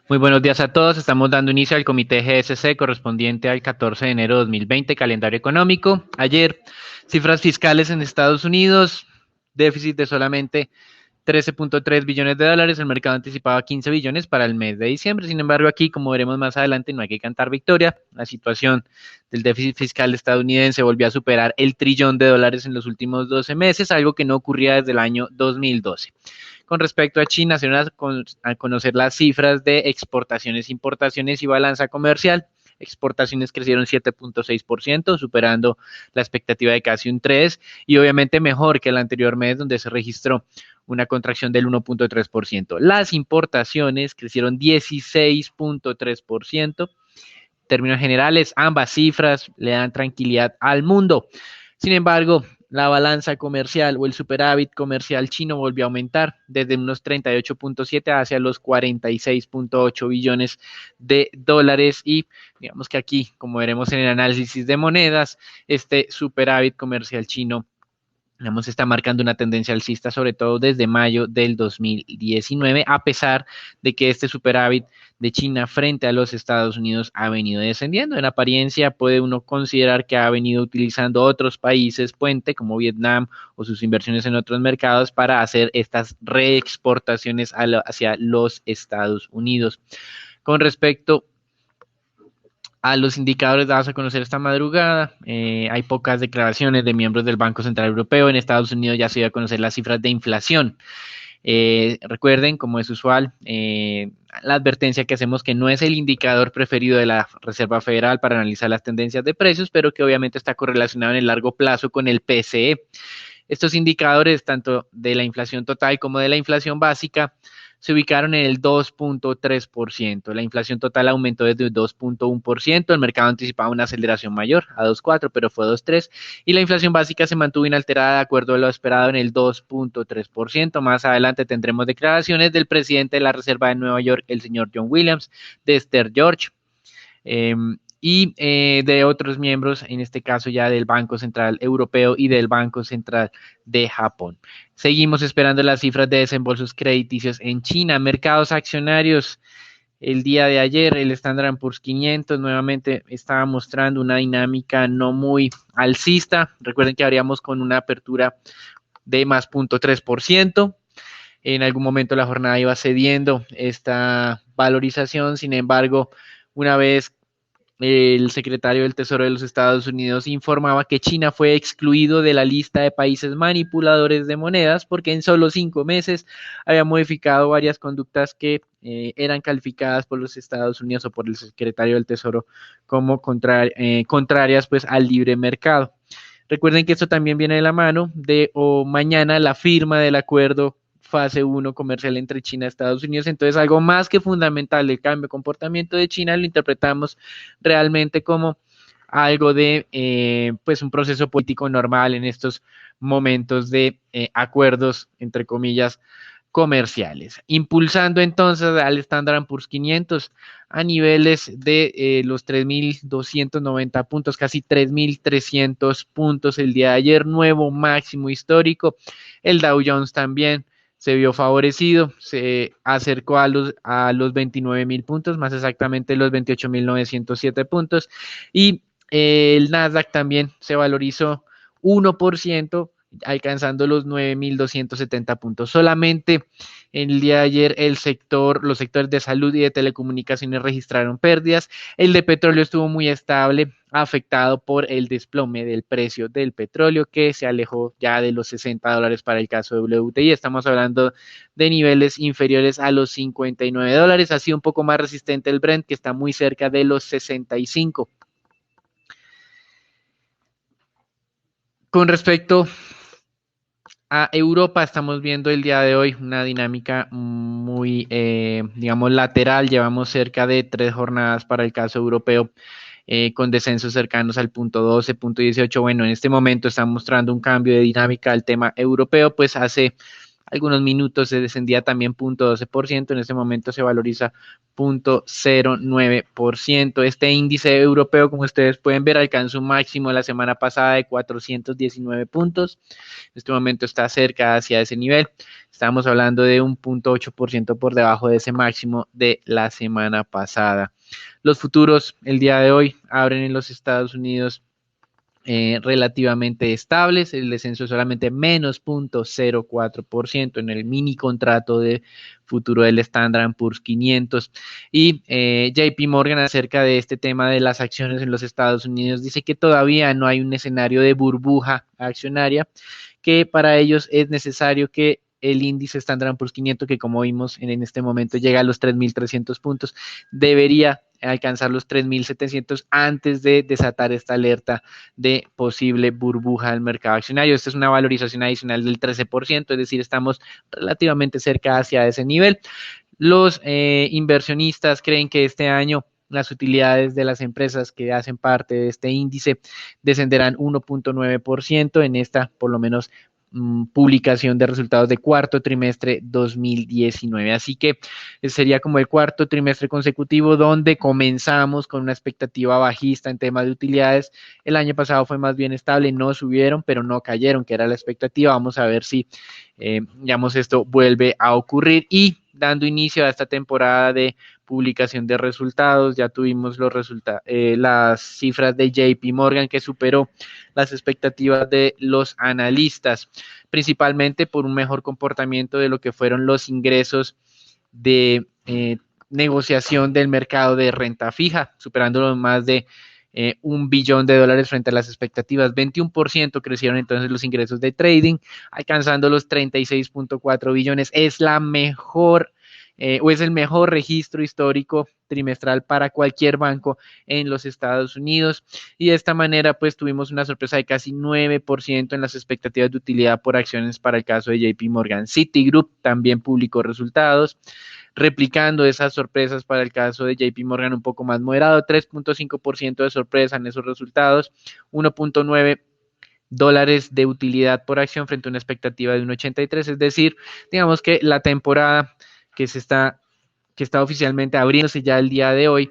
Muy buenos días a todos. Estamos dando inicio al comité GSC correspondiente al 14 de enero de 2020, calendario económico. Ayer, cifras fiscales en Estados Unidos, déficit de solamente 13.3 billones de dólares, el mercado anticipaba 15 billones para el mes de diciembre. Sin embargo, aquí, como veremos más adelante, no hay que cantar victoria. La situación del déficit fiscal estadounidense volvió a superar el trillón de dólares en los últimos 12 meses, algo que no ocurría desde el año 2012. Con respecto a China, se van a conocer las cifras de exportaciones, importaciones y balanza comercial. Exportaciones crecieron 7.6%, superando la expectativa de casi un 3%, y obviamente mejor que el anterior mes, donde se registró una contracción del 1.3%. Las importaciones crecieron 16.3%. En términos generales, ambas cifras le dan tranquilidad al mundo. Sin embargo, la balanza comercial o el superávit comercial chino volvió a aumentar desde unos 38.7 hacia los 46.8 billones de dólares, y digamos que aquí, como veremos en el análisis de monedas, este superávit comercial chino está marcando una tendencia alcista, sobre todo desde mayo del 2019, a pesar de que este superávit de China frente a los Estados Unidos ha venido descendiendo. En apariencia, puede uno considerar que ha venido utilizando otros países puente, como Vietnam, o sus inversiones en otros mercados para hacer estas reexportaciones hacia los Estados Unidos. Con respecto a los indicadores dados a conocer esta madrugada, hay pocas declaraciones de miembros del Banco Central Europeo. En Estados Unidos ya se dio a conocer las cifras de inflación. Recuerden, como es usual, la advertencia que hacemos, que no es el indicador preferido de la Reserva Federal para analizar las tendencias de precios, pero que obviamente está correlacionado en el largo plazo con el PCE. Estos indicadores, tanto de la inflación total como de la inflación básica, se ubicaron en el 2.3%. La inflación total aumentó desde el 2.1%. El mercado anticipaba una aceleración mayor, a 2.4%, pero fue 2.3%. Y la inflación básica se mantuvo inalterada de acuerdo a lo esperado en el 2.3%. Más adelante tendremos declaraciones del presidente de la Reserva de Nueva York, el señor John Williams, de Esther George, y de otros miembros, en este caso ya del Banco Central Europeo y del Banco Central de Japón. Seguimos esperando las cifras de desembolsos crediticios en China. Mercados accionarios, el día de ayer el Standard & Poor's 500 nuevamente estaba mostrando una dinámica no muy alcista. Recuerden que abríamos con una apertura de más 0.3%. En algún momento la jornada iba cediendo esta valorización. Sin embargo, una vez el secretario del Tesoro de los Estados Unidos informaba que China fue excluido de la lista de países manipuladores de monedas porque en solo 5 meses había modificado varias conductas que eran calificadas por los Estados Unidos o por el secretario del Tesoro como contrarias pues al libre mercado. Recuerden que esto también viene de la mano de mañana la firma del acuerdo fase 1 comercial entre China y Estados Unidos. Entonces, algo más que fundamental del cambio de comportamiento de China lo interpretamos realmente como algo de pues un proceso político normal en estos momentos de acuerdos, entre comillas, comerciales, impulsando entonces al Standard & Poor's 500 a niveles de los 3.290 puntos, casi 3.300 puntos el día de ayer, nuevo máximo histórico. El Dow Jones también se vio favorecido, se acercó a los 29.000 puntos, más exactamente los 28.907 puntos, y el Nasdaq también se valorizó 1%, alcanzando los 9.270 puntos. Solamente en el día de ayer los sectores de salud y de telecomunicaciones registraron pérdidas. El de petróleo estuvo muy estable, afectado por el desplome del precio del petróleo, que se alejó ya de los $60 para el caso de WTI. Estamos hablando de niveles inferiores a los $59. Ha sido un poco más resistente el Brent, que está muy cerca de los 65. Con respecto a Europa, estamos viendo el día de hoy una dinámica muy, digamos, lateral. Llevamos cerca de 3 jornadas para el caso europeo, con descensos cercanos al punto 12, punto 18. Bueno, en este momento está mostrando un cambio de dinámica al tema europeo, pues hace algunos minutos se descendía también 0,12%, en este momento se valoriza 0,09%. Este índice europeo, como ustedes pueden ver, alcanzó un máximo la semana pasada de 419 puntos. En este momento está cerca hacia ese nivel. Estamos hablando de un 0,8% por debajo de ese máximo de la semana pasada. Los futuros el día de hoy abren en los Estados Unidos relativamente estables, el descenso es solamente menos 0,04% en el mini contrato de futuro del Standard & Poor's 500 y JP Morgan acerca de este tema de las acciones en los Estados Unidos dice que todavía no hay un escenario de burbuja accionaria, que para ellos es necesario que el índice Standard & Poor's 500, que como vimos en este momento llega a los 3.300 puntos, debería alcanzar los 3.700 antes de desatar esta alerta de posible burbuja del mercado accionario. Esta es una valorización adicional del 13%, es decir, estamos relativamente cerca hacia ese nivel. Los inversionistas creen que este año las utilidades de las empresas que hacen parte de este índice descenderán 1,9% en esta, por lo menos, publicación de resultados de cuarto trimestre 2019. Así que sería como el cuarto trimestre consecutivo donde comenzamos con una expectativa bajista en temas de utilidades. El año pasado fue más bien estable, no subieron, pero no cayeron, que era la expectativa. Vamos a ver si, digamos, esto vuelve a ocurrir y dando inicio a esta temporada de publicación de resultados. Ya tuvimos las cifras de JP Morgan que superó las expectativas de los analistas, principalmente por un mejor comportamiento de lo que fueron los ingresos de negociación del mercado de renta fija, superándolo más de $1 billón frente a las expectativas. 21% crecieron entonces los ingresos de trading, alcanzando los 36,4 billones. Es la mejor o es el mejor registro histórico trimestral para cualquier banco en los Estados Unidos, y de esta manera pues tuvimos una sorpresa de casi 9% en las expectativas de utilidad por acciones para el caso de JP Morgan. Citigroup también publicó resultados replicando esas sorpresas para el caso de JP Morgan, un poco más moderado, 3,5% de sorpresa en esos resultados, 1,9 dólares de utilidad por acción frente a una expectativa de 1,83, es decir, digamos que la temporada que está oficialmente abriéndose ya el día de hoy,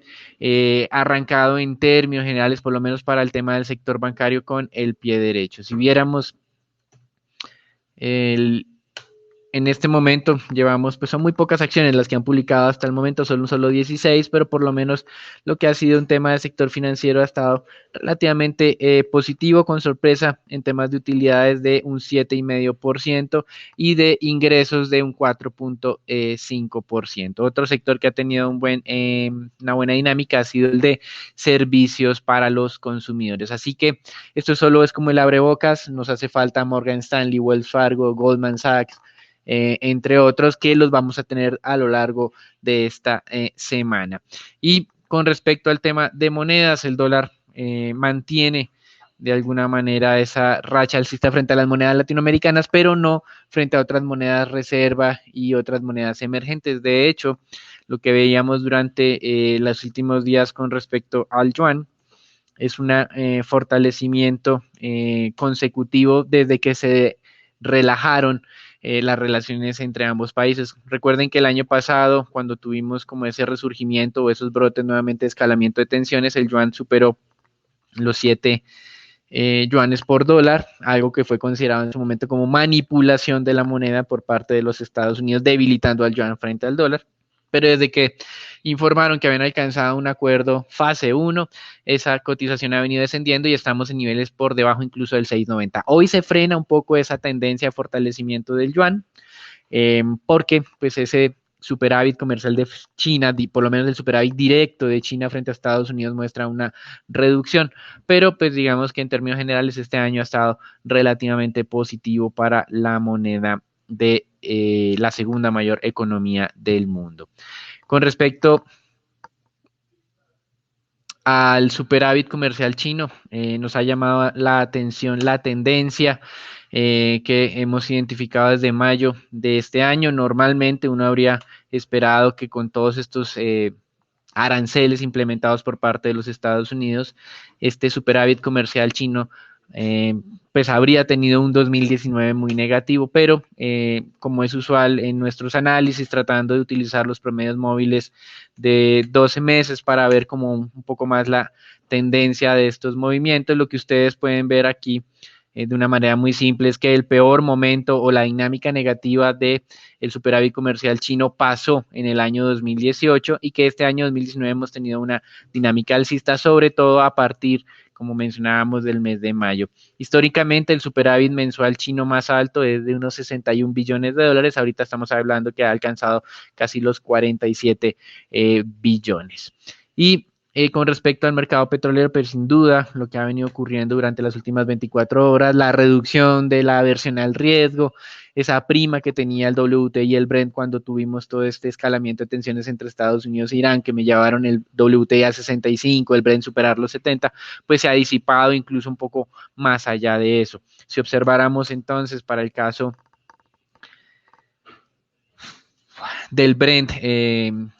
arrancado en términos generales, por lo menos para el tema del sector bancario, con el pie derecho. Si viéramos en este momento llevamos, pues son muy pocas acciones las que han publicado hasta el momento, solo 16, pero por lo menos lo que ha sido un tema del sector financiero ha estado relativamente positivo, con sorpresa en temas de utilidades de un 7,5% y de ingresos de un 4,5%. Otro sector que ha tenido una buena dinámica ha sido el de servicios para los consumidores. Así que esto solo es como el abrebocas, nos hace falta Morgan Stanley, Wells Fargo, Goldman Sachs, entre otros, que los vamos a tener a lo largo de esta semana. Y con respecto al tema de monedas, el dólar mantiene de alguna manera esa racha alcista frente a las monedas latinoamericanas, pero no frente a otras monedas reserva y otras monedas emergentes. De hecho, lo que veíamos durante los últimos días con respecto al yuan es un fortalecimiento consecutivo desde que se relajaron las relaciones entre ambos países. Recuerden que el año pasado, cuando tuvimos como ese resurgimiento o esos brotes nuevamente de escalamiento de tensiones, el yuan superó los 7 yuanes por dólar, algo que fue considerado en su momento como manipulación de la moneda por parte de los Estados Unidos, debilitando al yuan frente al dólar. Pero desde que informaron que habían alcanzado un acuerdo fase 1, esa cotización ha venido descendiendo y estamos en niveles por debajo incluso del 6,90. Hoy se frena un poco esa tendencia de fortalecimiento del yuan, porque pues ese superávit comercial de China, por lo menos el superávit directo de China frente a Estados Unidos, muestra una reducción, pero pues digamos que en términos generales este año ha estado relativamente positivo para la moneda de la segunda mayor economía del mundo. Con respecto al superávit comercial chino, nos ha llamado la atención la tendencia que hemos identificado desde mayo de este año. Normalmente uno habría esperado que con todos estos aranceles implementados por parte de los Estados Unidos, este superávit comercial chino pues habría tenido un 2019 muy negativo, pero como es usual en nuestros análisis, tratando de utilizar los promedios móviles de 12 meses para ver como un poco más la tendencia de estos movimientos, lo que ustedes pueden ver aquí de una manera muy simple es que el peor momento o la dinámica negativa de el superávit comercial chino pasó en el año 2018 y que este año 2019 hemos tenido una dinámica alcista, sobre todo a partir, como mencionábamos, del mes de mayo. Históricamente, el superávit mensual chino más alto es de unos 61 billones de dólares. Ahorita estamos hablando que ha alcanzado casi los 47 billones. Y con respecto al mercado petrolero, pero sin duda lo que ha venido ocurriendo durante las últimas 24 horas, la reducción de la aversión al riesgo, esa prima que tenía el WTI y el Brent cuando tuvimos todo este escalamiento de tensiones entre Estados Unidos e Irán, que me llevaron el WTI a 65, el Brent superar los 70, pues se ha disipado incluso un poco más allá de eso. Si observáramos entonces para el caso del Brent,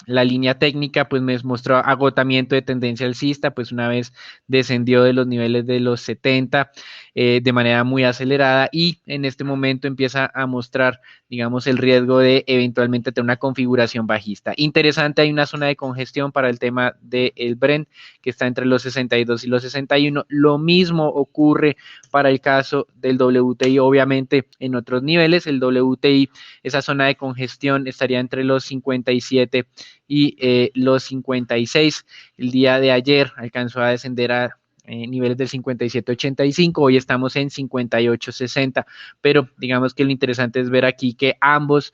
la línea técnica pues me mostró agotamiento de tendencia alcista, pues una vez descendió de los niveles de los 70 de manera muy acelerada y en este momento empieza a mostrar, digamos, el riesgo de eventualmente tener una configuración bajista. Interesante, hay una zona de congestión para el tema del Brent que está entre los 62 y los 61. Lo mismo ocurre para el caso del WTI, obviamente en otros niveles, el WTI, esa zona de congestión estaría entre los 57 y los 56. El día de ayer alcanzó a descender a niveles del 57.85, hoy estamos en 58.60, pero digamos que lo interesante es ver aquí que ambos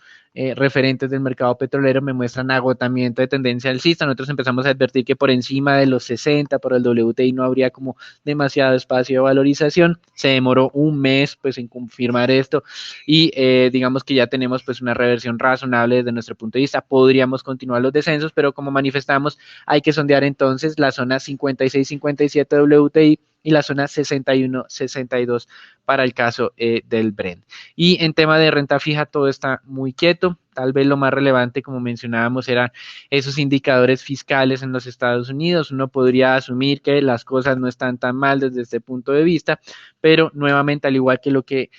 referentes del mercado petrolero me muestran agotamiento de tendencia alcista. Nosotros empezamos a advertir que por encima de los 60 por el WTI no habría como demasiado espacio de valorización. Se demoró un mes pues en confirmar esto y digamos que ya tenemos pues una reversión razonable desde nuestro punto de vista. Podríamos continuar los descensos, pero como manifestamos, hay que sondear entonces la zona 56-57 WTI y la zona 61-62 para el caso del Brent. Y en tema de renta fija todo está muy quieto. Tal vez lo más relevante, como mencionábamos, eran esos indicadores fiscales en los Estados Unidos. Uno podría asumir que las cosas no están tan mal desde este punto de vista, pero nuevamente, al igual que lo que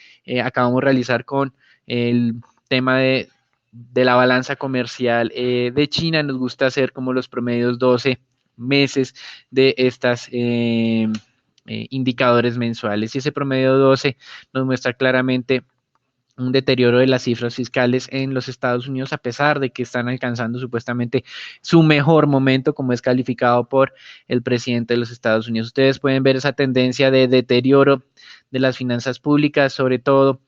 acabamos de realizar con el tema de la balanza comercial de China, nos gusta hacer como los promedios 12 meses de estas indicadores mensuales. Y ese promedio 12 nos muestra claramente un deterioro de las cifras fiscales en los Estados Unidos, a pesar de que están alcanzando supuestamente su mejor momento, como es calificado por el presidente de los Estados Unidos. Ustedes pueden ver esa tendencia de deterioro de las finanzas públicas, sobre todo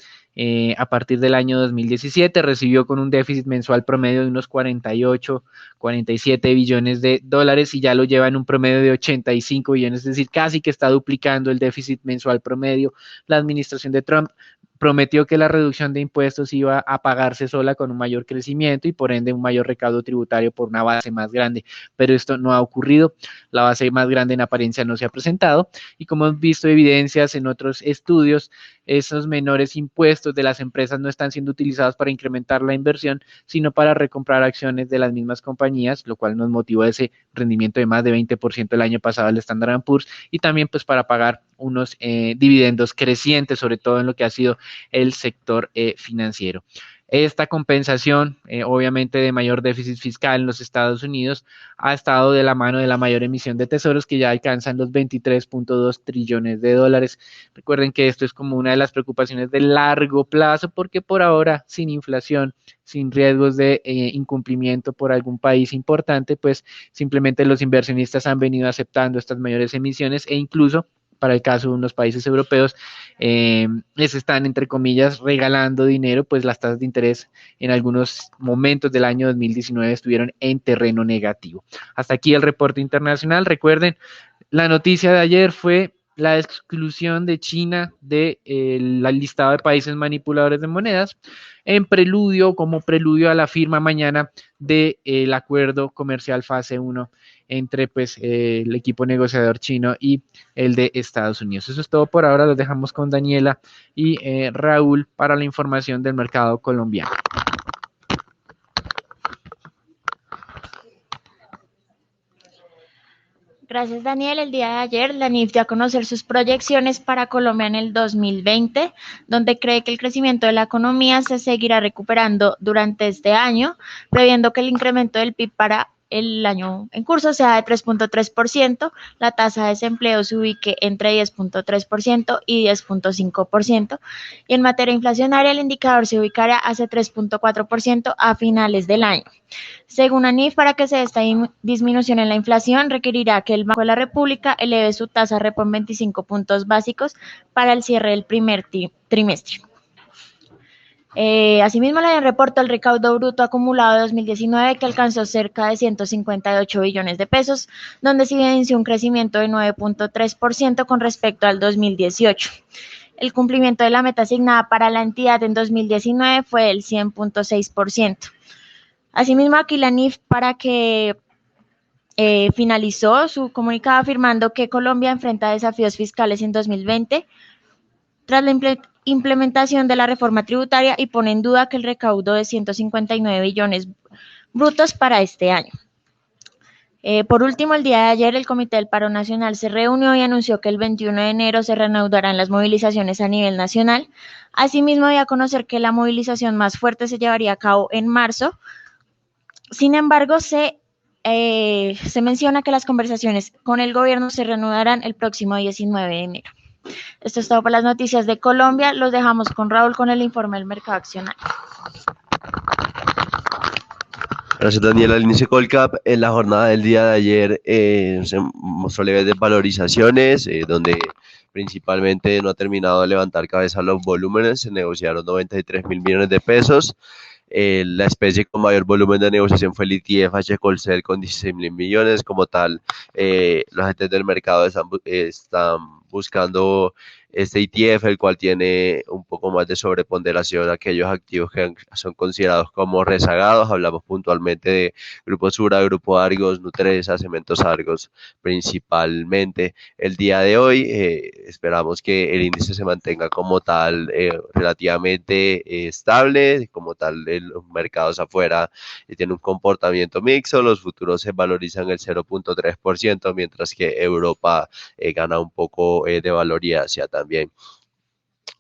a partir del año 2017, recibió con un déficit mensual promedio de unos 48, 47 billones de dólares y ya lo lleva en un promedio de 85 billones, es decir, casi que está duplicando el déficit mensual promedio. La administración de Trump prometió que la reducción de impuestos iba a pagarse sola con un mayor crecimiento y por ende un mayor recaudo tributario por una base más grande, pero esto no ha ocurrido, la base más grande en apariencia no se ha presentado y como hemos visto evidencias en otros estudios, esos menores impuestos de las empresas no están siendo utilizados para incrementar la inversión, sino para recomprar acciones de las mismas compañías, lo cual nos motivó ese rendimiento de más de 20% el año pasado al Standard & Poor's y también pues para pagar unos dividendos crecientes, sobre todo en lo que ha sido el sector financiero. Esta compensación, obviamente, de mayor déficit fiscal en los Estados Unidos ha estado de la mano de la mayor emisión de tesoros que ya alcanzan los 23.2 trillones de dólares. Recuerden que esto es como una de las preocupaciones de largo plazo porque por ahora, sin inflación, sin riesgos de incumplimiento por algún país importante, pues simplemente los inversionistas han venido aceptando estas mayores emisiones e incluso para el caso de unos países europeos, les están, entre comillas, regalando dinero, pues las tasas de interés en algunos momentos del año 2019 estuvieron en terreno negativo. Hasta aquí el reporte internacional. Recuerden, la noticia de ayer fue la exclusión de China del listado de países manipuladores de monedas en preludio, como preludio a la firma mañana del acuerdo comercial fase 1 entre pues, el equipo negociador chino y el de Estados Unidos. Eso es todo por ahora, los dejamos con Daniela y Raúl para la información del mercado colombiano. Gracias, Daniel. El día de ayer, la NIF dio a conocer sus proyecciones para Colombia en el 2020, donde cree que el crecimiento de la economía se seguirá recuperando durante este año, previendo que el incremento del PIB para el año en curso sea de 3.3%, la tasa de desempleo se ubique entre 10.3% y 10.5%, y en materia inflacionaria el indicador se ubicará hacia 3.4% a finales del año. Según ANIF, para que se dé esta disminución en la inflación, requerirá que el Banco de la República eleve su tasa repo en 25 puntos básicos para el cierre del primer trimestre. Asimismo, la DIAN reportó el recaudo bruto acumulado de 2019 que alcanzó cerca de 158 billones de pesos, donde se evidenció un crecimiento de 9.3% con respecto al 2018. El cumplimiento de la meta asignada para la entidad en 2019 fue del 100.6%. Asimismo, aquí la NIF para que finalizó su comunicado afirmando que Colombia enfrenta desafíos fiscales en 2020 tras la implementación de la reforma tributaria y pone en duda que el recaudo de 159 billones brutos para este año. Por último, el día de ayer el Comité del Paro Nacional se reunió y anunció que el 21 de enero se reanudarán las movilizaciones a nivel nacional. Asimismo, dio a conocer que la movilización más fuerte se llevaría a cabo en marzo. Sin embargo, se menciona que las conversaciones con el gobierno se reanudarán el próximo 19 de enero. Esto es todo por las noticias de Colombia. Los dejamos con Raúl con el informe del mercado accionario. Gracias, Daniela. Al inicio Colcap, en la jornada del día de ayer se mostró leves desvalorizaciones, donde principalmente no ha terminado de levantar cabeza los volúmenes. Se negociaron 93.000 millones de pesos. La especie con mayor volumen de negociación fue el ETF H Colcel con 16.000 millones. Como tal, los agentes del mercado están buscando este ETF, el cual tiene un poco más de sobreponderación a aquellos activos que son considerados como rezagados. Hablamos puntualmente de Grupo Sura, Grupo Argos, Nutresa, Cementos Argos principalmente. El día de hoy esperamos que el índice se mantenga como tal relativamente estable, como tal los mercados afuera tienen un comportamiento mixto, los futuros se valorizan el 0.3%, mientras que Europa gana un poco de valor y Asia también.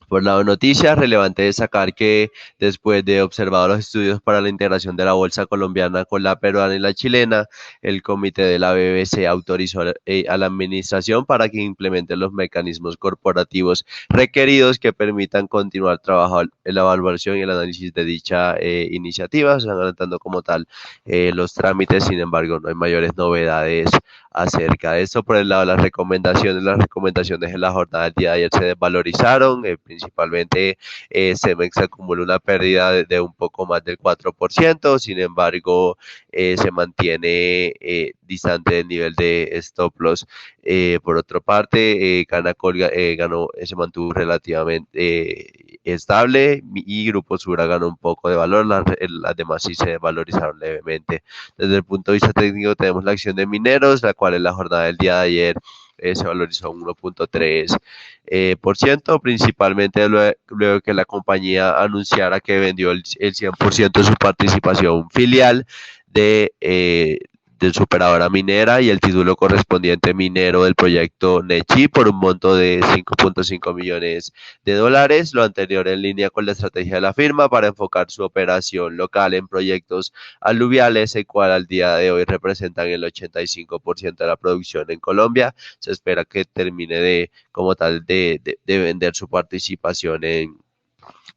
Por lado de noticias, relevante destacar que después de observar los estudios para la integración de la bolsa colombiana con la peruana y la chilena, el comité de la BBC autorizó a la administración para que implemente los mecanismos corporativos requeridos que permitan continuar trabajando en la evaluación y el análisis de dicha iniciativa. Se están adelantando como tal los trámites, sin embargo, no hay mayores novedades acerca de esto. Por el lado de las recomendaciones en la jornada del día de ayer se desvalorizaron, principalmente Cemex acumuló una pérdida de un poco más del 4%, sin embargo se mantiene distante del nivel de stop loss. Por otra parte, Canacol se mantuvo relativamente estable y Grupo Sura ganó un poco de valor, las demás sí se desvalorizaron levemente. Desde el punto de vista técnico tenemos la acción de Mineros, la cual en la jornada del día de ayer se valorizó un 1.3%, principalmente luego que la compañía anunciara que vendió el 100% de su participación filial de Superadora Minera y el título correspondiente minero del proyecto Nechi por un monto de 5.5 millones de dólares, lo anterior en línea con la estrategia de la firma para enfocar su operación local en proyectos aluviales, el cual al día de hoy representan el 85% de la producción en Colombia. Se espera que termine como tal de vender su participación en,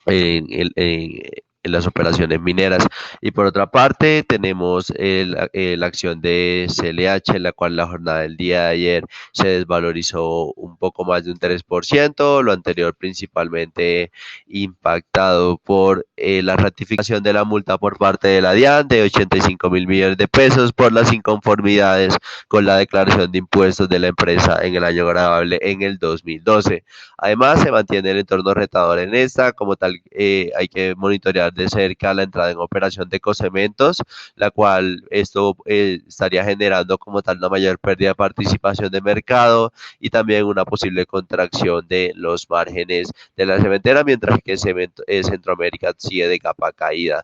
en las operaciones mineras. Y por otra parte tenemos la acción de CLH, en la cual la jornada del día de ayer se desvalorizó un poco más de un 3%, lo anterior principalmente impactado por la ratificación de la multa por parte de la DIAN de 85.000 millones de pesos por las inconformidades con la declaración de impuestos de la empresa en el año grabable en el 2012. Además, se mantiene el entorno retador en esta, como tal hay que monitorear de cerca la entrada en operación de Cocementos, la cual esto estaría generando como tal una mayor pérdida de participación de mercado y también una posible contracción de los márgenes de la cementera, mientras que Centroamérica sigue de capa caída.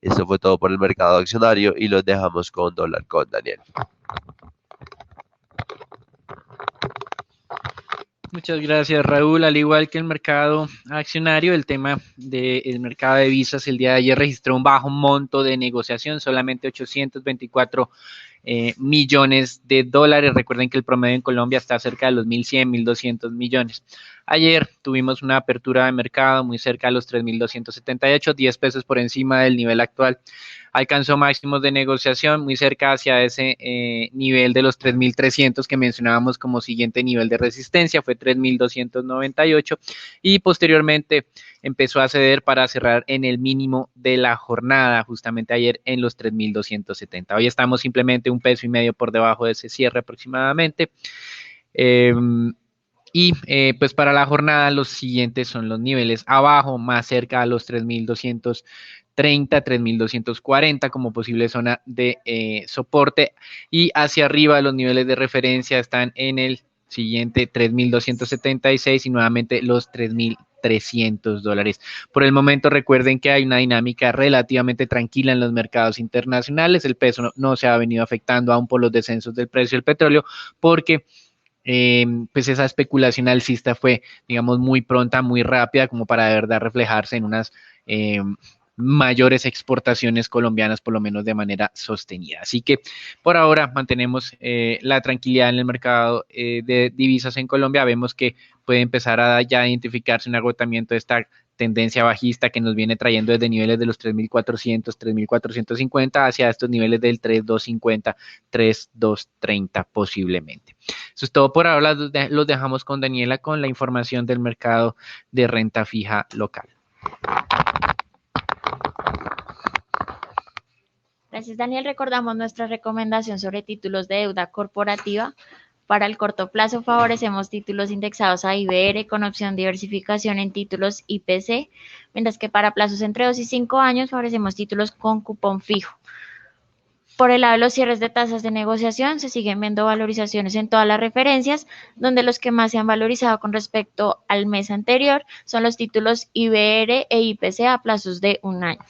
Esto fue todo por el mercado accionario y los dejamos con Dólar con Daniel. Muchas gracias, Raúl. Al igual que el mercado accionario, el tema del mercado de divisas el día de ayer registró un bajo monto de negociación, solamente 824 millones de dólares. Recuerden que el promedio en Colombia está cerca de los 1.100, 1.200 millones. Ayer tuvimos una apertura de mercado muy cerca de los 3.278, 10 pesos por encima del nivel actual. Alcanzó máximos de negociación muy cerca hacia ese nivel de los 3.300 que mencionábamos como siguiente nivel de resistencia, fue 3.298 y posteriormente empezó a ceder para cerrar en el mínimo de la jornada, justamente ayer en los 3.270. Hoy estamos simplemente un peso y medio por debajo de ese cierre aproximadamente. Pues para la jornada los siguientes son los niveles abajo, más cerca a los 3.230, 3.240 como posible zona de soporte, y hacia arriba los niveles de referencia están en el siguiente 3.276 y nuevamente los 3.300 dólares. Por el momento recuerden que hay una dinámica relativamente tranquila en los mercados internacionales, el peso no se ha venido afectando aún por los descensos del precio del petróleo, porque pues esa especulación alcista fue, digamos, muy pronta, muy rápida, como para de verdad reflejarse en unas mayores exportaciones colombianas, por lo menos de manera sostenida. Así que por ahora mantenemos la tranquilidad en el mercado de divisas en Colombia. Vemos que puede empezar a ya identificarse un agotamiento de esta tendencia bajista que nos viene trayendo desde niveles de los 3.400, 3.450 hacia estos niveles del 3.250, 3.230 posiblemente. Eso es todo por ahora. Los dejamos con Daniela con la información del mercado de renta fija local. Gracias, Daniel. Recordamos nuestra recomendación sobre títulos de deuda corporativa. Para el corto plazo favorecemos títulos indexados a IBR con opción de diversificación en títulos IPC, mientras que para plazos entre 2 y 5 años favorecemos títulos con cupón fijo. Por el lado de los cierres de tasas de negociación, se siguen viendo valorizaciones en todas las referencias, donde los que más se han valorizado con respecto al mes anterior son los títulos IBR e IPC a plazos de un año.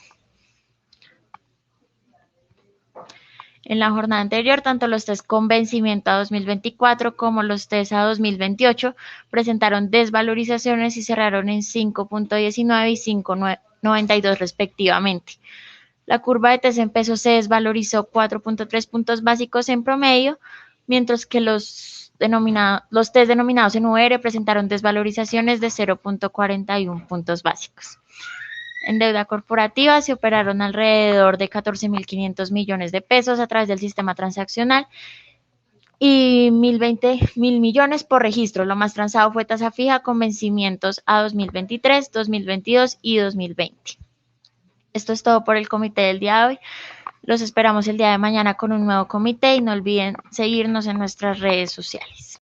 En la jornada anterior, tanto los test con vencimiento a 2024 como los test a 2028 presentaron desvalorizaciones y cerraron en 5.19 y 5.92 respectivamente. La curva de test en pesos se desvalorizó 4.3 puntos básicos en promedio, mientras que los test denominados en UR presentaron desvalorizaciones de 0.41 puntos básicos. En deuda corporativa se operaron alrededor de 14.500 millones de pesos a través del sistema transaccional y 1.020 millones por registro. Lo más transado fue tasa fija con vencimientos a 2023, 2022 y 2020. Esto es todo por el comité del día de hoy. Los esperamos el día de mañana con un nuevo comité y no olviden seguirnos en nuestras redes sociales.